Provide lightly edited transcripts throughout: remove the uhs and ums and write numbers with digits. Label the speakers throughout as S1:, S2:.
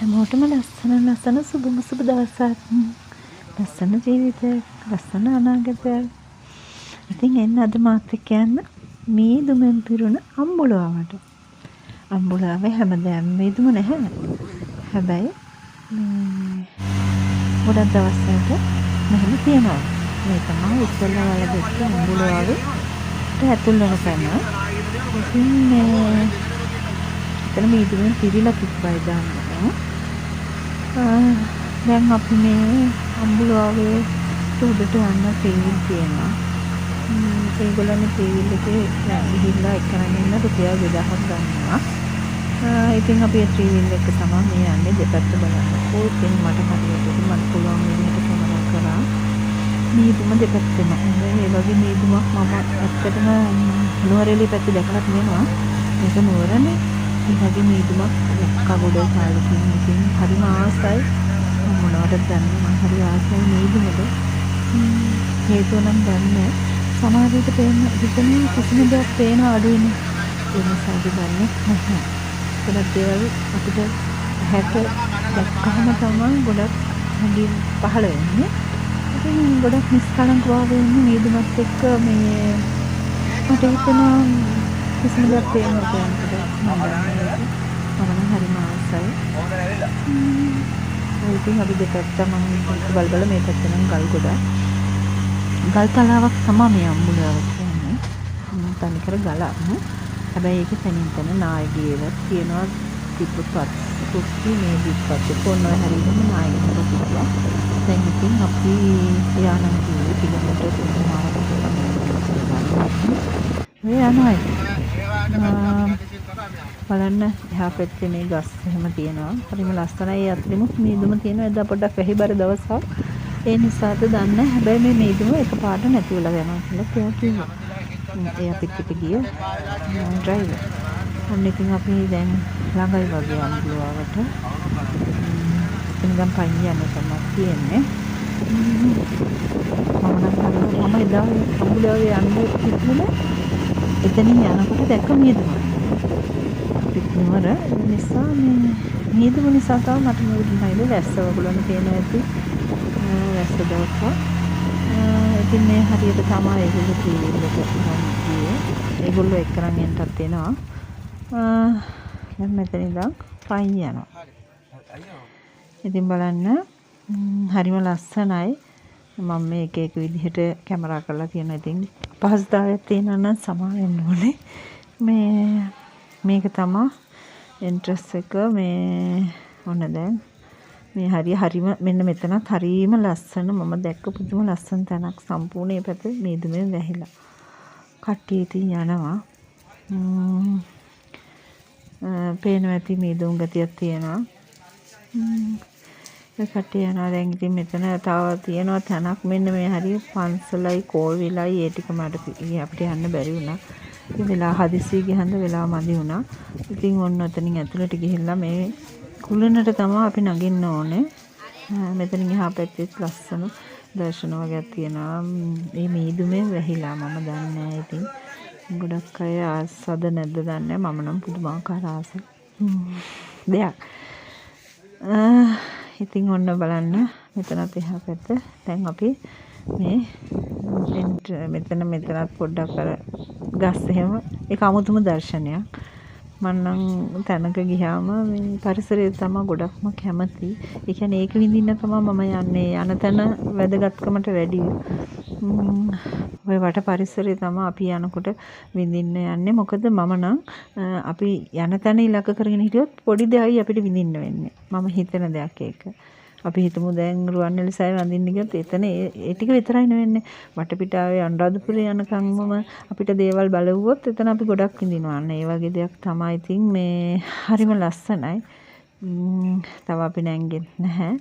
S1: හැමෝටම ලස්සන සුබම සුබ දවසක්. ලස්සන ජීවිතයක්, ලස්සන අනාගතයක්. ඉතින් එන්න අද මාත් එක්ක යන්න මීදුමෙන් පිරුණ අම්බුලාවට. අම්බුලාවේ හැමදාම මීදුම නැහැ. හැබැයි ගොඩක් දවස්වලට මෙහෙම තියෙනවා. මේ තමයි ඉස්සෙල්ලා වල දෙක අම්බුලාවේ ඇතුල් වෙන තැන. ඉතින් එතන මීදුමෙන් පිරීලා තිබ්බයි දාන්න. දැන් අපි මේ අම්බුලාවේ උඩට යන්න තේවිල් තියෙනවා. ඒගොල්ලන්ගේ තේවිල් එකේ ගිහිල්ලා එක්කරන් ඉන්න රුපියල් 2000ක් ගන්නවා. ඉතින් අපි ඒ තේවිල් එක තමයි මේ යන්නේ දෙපැත්ත බලන්නකෝ. ඉතින් මට හරියට මට පුළුවන් විදිහට කැමරා කරා මීදුම දෙපැත්තෙම. ඒ වගේ මීදුමක් මම ඇත්තටම නුවරඑළිය පැත්තේ දැකලා තියෙනවා. මේක නුවරනේ. ඒ වගේ මීදුමක් කගොඩේ කාලෙකින් ඉතින් හරිම ආසයි. මොනවටද දන්නේ මම හරි ආසයි මීදුමට. හේතුව නම් දන්නේ සමහර විට හිතන්නේ කිසිම දෙයක් පේන අඩුයිනේ. ඒ නිසා දන්නේ නැහැ. ගොඩක් දේවල් අපිට හැට දැක්කම තමයි ගොඩක් හැඟීම් පහළ වෙන්නේ. ඉතින් ගොඩක් නිස්කලංක වාගේ ඉන්න මීදුමත් එක්ක මේ මට හිතෙනවා කිසිම දෙයක් පේන්නේ නැහැ. මම හරිම ආසයි. ඉතින් අපි දෙපැත්ත මම බල මේ පැත්තෙන් ගල් ගොඩක්. ගල් තලාවක් තමයි මේ අම්බුලාව කියන්නේ. තනිකර ගලක්. හැබැයි ඒකේ තනින් තන නායකයෙක් තියෙනවා තිබ්බත් කුස්ති මේ දිප්පත් කොන්නෝ හරියම නායකයෙක් තිබ්බා. දැන් ඉතින් අපි යානම් කිව්වේ කිලෝමීටර් 3මාරක් බලන්න එහා පැත්තේ මේ ගස් එහෙම තියෙනවා. හරිම ලස්සනයි. ඒ අතරිමුත් මීදුම තියෙනවා. එදා පොඩ්ඩක් වැහිබර දවසක්. ඒ නිසාද දන්නේ. හැබැයි මේ මීදුම එකපාරට නැති වෙලා යනවා කියලා කිව්වා. ඒ අපිත් එක්ක ගිය ඩ්‍රයිවර්. අන්න ඉතින් අපි දැන් ළඟයි වගේ අම්බුලාවට. ඉතින් ගම් පයින් යන්න තමයි තියෙන්නේ. මම එදා අම්බුලාවේ යන්න කිව්වනේ. එතනින් යනකොට දැක්ක මීදුම. පිටුවර නිසා මේ මීදුම නිසා තමයි මට මුලින්ම වැස්ස වගලන පේන ඇති. වැස්ස දවසක්. ඉතින් මේ හරියට තමයි ඒගොල්ලෝ කියන්නේ. ඒගොල්ලෝ එක්කරන් යන්නත් එනවා. දැන් මෙතන ඉඳන් පයින් යනවා. ඉතින් බලන්න හරිම ලස්සනයි. මම මේක එක විදිහට කැමරා කරලා තියෙනවා. ඉතින් පහසුතාවයක් තියෙනවා නම් සමා වෙන්න ඕනේ. මේක තමයි එන්ට්‍රස් එක. මේ ඔන්න දැන් මේ හරිම මෙන්න මෙතනත් හරිම ලස්සන. මම දැක්ක පුදුම ලස්සන තැනක්. සම්පූර්ණ මේ පැත්ත මීදුමෙන් වැහිලා. කට්ටිය ඉතින් යනවා. පේනවා ඇති මීදුම් ගතියක් තියෙනවා. ඒ කට්ටිය යනවා. දැන් ඉතින් මෙතන තව තියෙනවා තැනක්. මෙන්න මේ හරිය පන්සලයි කෝවිලයි ඒ ටික මට අපිට යන්න බැරි වුණා. ඉතින් වෙලා හදිසියෙ ගියහන්ද වෙලා මදි වුණා. ඉතින් ඔන්න ඔතනින් ඇතුළට ගිහිල්ලා මේ කුලනට තමයි අපි නගින්න ඕනේ. මෙතනින් එහා පැත්තේ ලස්සන දර්ශන වගේක් තියෙනවා. මේ මීදුමෙන් වැහිලා මම දන්නේ නැහැ. ඉතින් ගොඩක් අය ආසද නැද්ද දන්නේ නැහැ. මම නම් පුදුමාකාර ආස දෙයක්. ඉතින් ඔන්න බලන්න මෙතනත් එහා පැත්ත. දැන් අපි මේ මෙතනත් පොඩ්ඩක් අර ගස් එහෙම ඒක අමුතුම දර්ශනයක්. මන්නම් තැනක ගියාම මේ පරිසරය තමයි ගොඩක්ම කැමති. ඒ කියන්නේ ඒක විඳින්න තමයි මම යන්නේ. යන තැන වැදගත්කමට වැඩි. ඔය වට පරිසරය තමයි අපි යනකොට විඳින්න යන්නේ. මොකද මම නම් අපි යන තැන ඉලක්ක කරගෙන හිටියොත් පොඩි දෙයයි අපිට විඳින්න වෙන්නේ. මම හිතන දෙයක් ඒක. අපි හිතමු දැන් රුවන්වැලි සෑය වඳින්න ගියොත් එතන ඒ ටික විතරයි නෙවෙන්නේ. වටපිටාවේ අනුරාධපුරේ යනකම්ම අපිට දේවල් බලවුවොත් එතන අපි ගොඩක් විඳිනවා. අන්න ඒ වගේ දෙයක් තමයි. ඉතින් මේ හරිම ලස්සනයි. තව අපි නැංගෙත් නැහැ.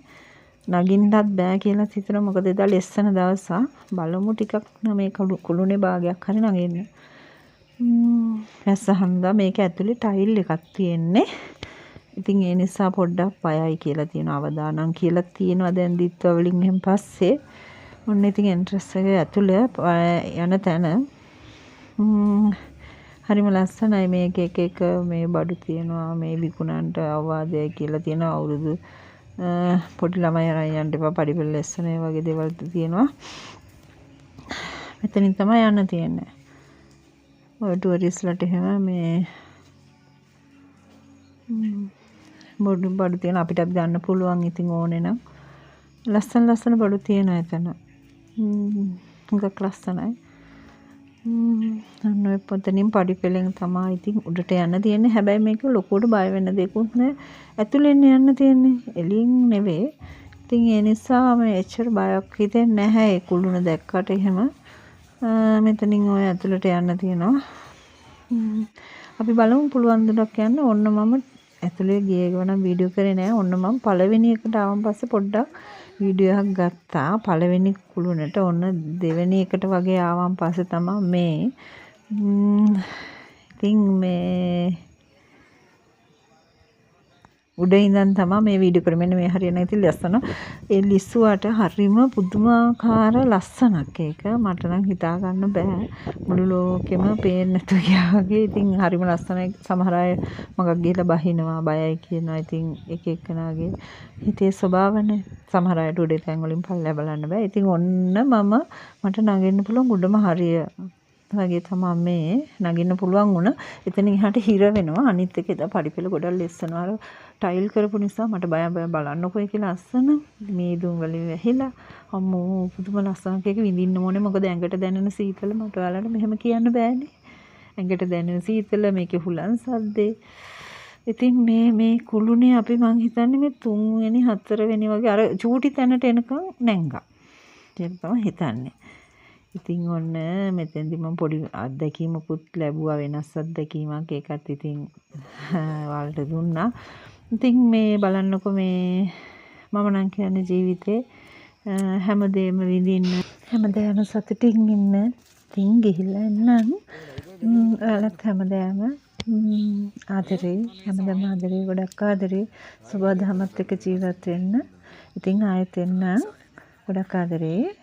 S1: නගින්නත් බෑ කියලා හිතනවා. මොකද එදා ලෙස්සන දවසා. බලමු ටිකක් මේ කුළුනේ භාගයක් හරි නගින්න. වැස්සහන්දා මේක ඇතුලේ ටයිල් එකක් තියෙන්නේ. ඉතින් ඒ නිසා පොඩ්ඩක් පයයි කියලා තියෙනවා. අවදානම් කියලා තියෙනවා. දැන් දිත්ව වලින් එහෙන් පස්සේ ඔන්න ඉතින් එන්ට්‍රස් එක ඇතුළේ යන තැන හරිම ලස්සනයි මේක එක මේ බඩු තියෙනවා මේ විකුණන්ට අවවාදයයි කියලා තියෙනවා අවුරුදු පොඩි ළමයි අරන් යන්න එපා පඩිපෙළ ලෙස්සන වගේ දේවල් තියෙනවා මෙතනින් තමයි යන්න තියෙන්නේ ඔය ටුවරිස්ට්ලාට එහෙම මේ බඩු තියෙන අපිට ගන්න පුළුවන් ඉතින් ඕනේ නම් ලස්සන බඩු තියෙනවා එතන හුඟක් ලස්සනයි අන්න ඔය පොතනින් පඩිපෙළෙන් තමයි ඉතින් උඩට යන්න තියෙන්නේ හැබැයි මේක ලොකුවට බය වෙන්න දෙකුත් නෑ ඇතුලෙන් යන්න තියෙන්නේ එළියෙන් නෙවෙයි ඉතින් ඒ නිසා මේ එච්චර බයක් හිතෙන්නේ නැහැ ඒ කුළුණ දැක්කට එහෙම මෙතනින් ඔය ඇතුලට යන්න තියෙනවා අපි බලමු පුළුවන් දුරක් යන්න ඔන්න මම ඇතුලේ ගියේ ගමන් වීඩියෝ කරේ නෑ ඔන්න මම පළවෙනි එකට ආවන් පස්සේ පොඩ්ඩක් වීඩියෝ එකක් ගත්තා පළවෙනි කුළුණට ඔන්න දෙවෙනි එකට වගේ ආවන් පස්සේ තමයි මේ ඉතින් මේ උඩ ඉඳන් තමයි මේ වීඩියෝ කරේ මෙන්න මේ හරියන ඉතින් ලස්සන ඒ ලිස්සුවට හරිම පුදුමාකාර ලස්සනක් ඒක මට නම් හිතා ගන්න බෑ මුළු ලෝකෙම පේන්නේ නැතු ගියා වගේ ඉතින් හරිම ලස්සනයි සමහර අය මගක් ගිහලා බහිනවා බයයි කියනවා ඉතින් එක එකනාගේ හිතේ ස්වභාවනේ සමහර අයට උඩේ තැන් වලින් පල්ලෙහා බලන්න බෑ ඉතින් ඔන්න මට නගින්න පුළුවන් උඩම හරිය වගේ තමයි මේ නගින්න පුළුවන් වුණ එතනින් එහාට හිර වෙනවා අනිත් එක එදා පඩිපෙළ ගොඩක් ලෙස්සනවා අර ටයිල් කරපු නිසා මට බය බලන්නකොයි කියලා අස්සන මේ දුම් වලින් වැහිලා අම්මෝ පුදුම ලස්සනක් එක විඳින්න ඕනේ මොකද ඇඟට දැනෙන සීතල මට ඔයාලට මෙහෙම කියන්න බෑනේ ඇඟට දැනෙන සීතල මේකේ හුලන් සද්දේ ඉතින් මේ කුළුණේ අපි මං හිතන්නේ මේ 3 වෙනි 4 වෙනි වගේ අර චූටි තැනට එනකන් නැංගා ඒක තමයි හිතන්නේ ඉතින් ඔන්න මෙතෙන්දි මම පොඩි අත්දැකීමකුත් ලැබුවා වෙනස් අත්දැකීමක් ඒකත් ඉතින් ඔයාලට දුන්නා ඉතින් මේ බලන්නකො මේ මම නම් කියන්නේ ජීවිතේ හැමදේම විඳින්න හැමදේම සතුටින් ඉන්න ඉතින් ගිහිල්ලා එන්නම් ඔයාලත් හැමදේම ආදරේ හැමදේම ආදරේ ගොඩක් ආදරේ සුබදහමත් එක්ක ජීවත් වෙන්න ඉතින් ආයෙත් එන්න ගොඩක් ආදරේ